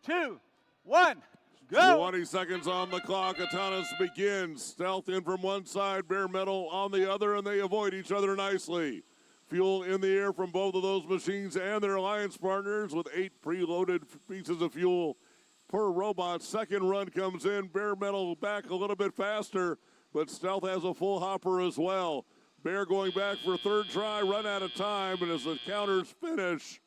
2, 1, go! 20 seconds on the clock. Atanas begins. Stealth in from one side, Bare Metal on the other, and they avoid each other nicely. Fuel in the air from both of those machines and their alliance partners with 8 preloaded pieces of fuel per robot. Second run comes in. Bare Metal back a little bit faster, but Stealth has a full hopper as well. Bear going back for third try, run out of time, and as the counters finish,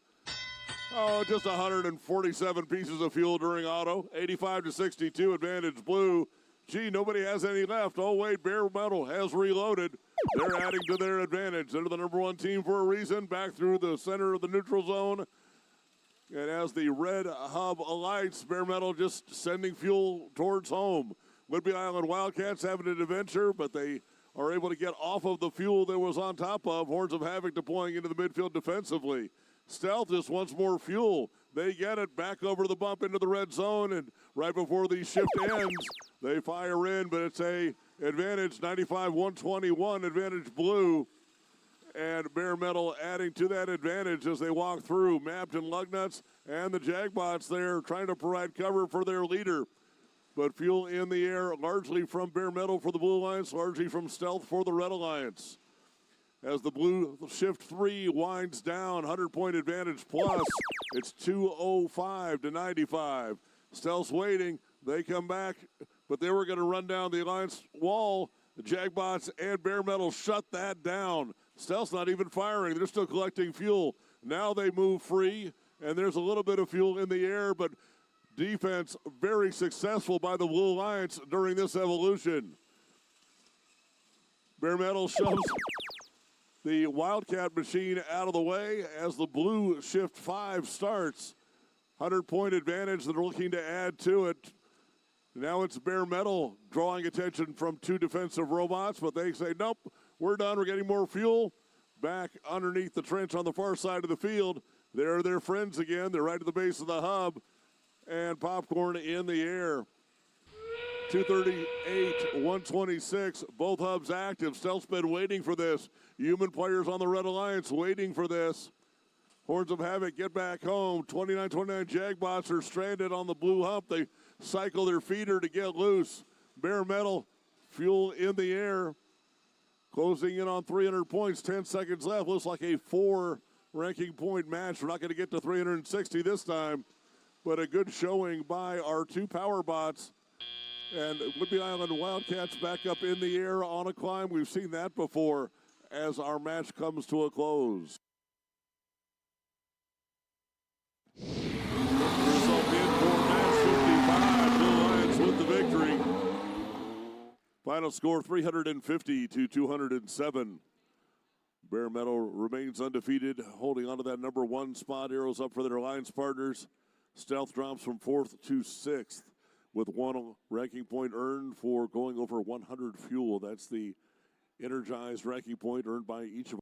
just 147 pieces of fuel during auto. 85-62, advantage blue. Gee, nobody has any left. Oh, wait, Bare Metal has reloaded. They're adding to their advantage. They're the number one team for a reason. Back through the center of the neutral zone. And as the red hub alights, Bare Metal just sending fuel towards home. Whidbey Island Wildcats having an adventure, but they are able to get off of the fuel that was on top of. Horns of Havoc deploying into the midfield defensively. Stealth just wants more fuel. They get it back over the bump into the red zone, and right before the shift ends, they fire in, but it's a advantage 95-121, advantage blue. And Bare Metal adding to that advantage as they walk through. Mapped and Lugnuts and the Jagbots there trying to provide cover for their leader. But fuel in the air largely from Bare Metal for the Blue Alliance, largely from Stealth for the Red Alliance. As the blue shift 3 winds down, 100-point advantage plus. It's 205-95. Stealth's waiting. They come back, but they were going to run down the Alliance wall. The Jagbots and Bare Metal shut that down. Stealth's not even firing. They're still collecting fuel. Now they move free, and there's a little bit of fuel in the air, but defense very successful by the Blue Alliance during this evolution. Bare Metal shoves the Wildcat machine out of the way as the blue shift 5 starts. 100-point advantage that they're looking to add to it. Now it's Bare Metal drawing attention from 2 defensive robots, but they say, nope, we're done. We're getting more fuel. Back underneath the trench on the far side of the field. There are their friends again. They're right at the base of the hub. And popcorn in the air. 238, 126, both hubs active. Stealth's been waiting for this. Human players on the Red Alliance waiting for this. Horns of Havoc get back home. 29-29 Jagbots are stranded on the blue hump. They cycle their feeder to get loose. Bare Metal, fuel in the air. Closing in on 300 points, 10 seconds left. Looks like a 4 ranking point match. We're not going to get to 360 this time, but a good showing by our 2 power bots. And Whidbey Island Wildcats back up in the air on a climb. We've seen that before as our match comes to a close. Result in for match 55. Blue Lions with the victory. Final score 350-207. Bare Metal remains undefeated, holding on to that number 1 spot. Arrows up for their alliance partners. Stealth drops from 4th to 6th. With 1 ranking point earned for going over 100 fuel. That's the energized ranking point earned by each of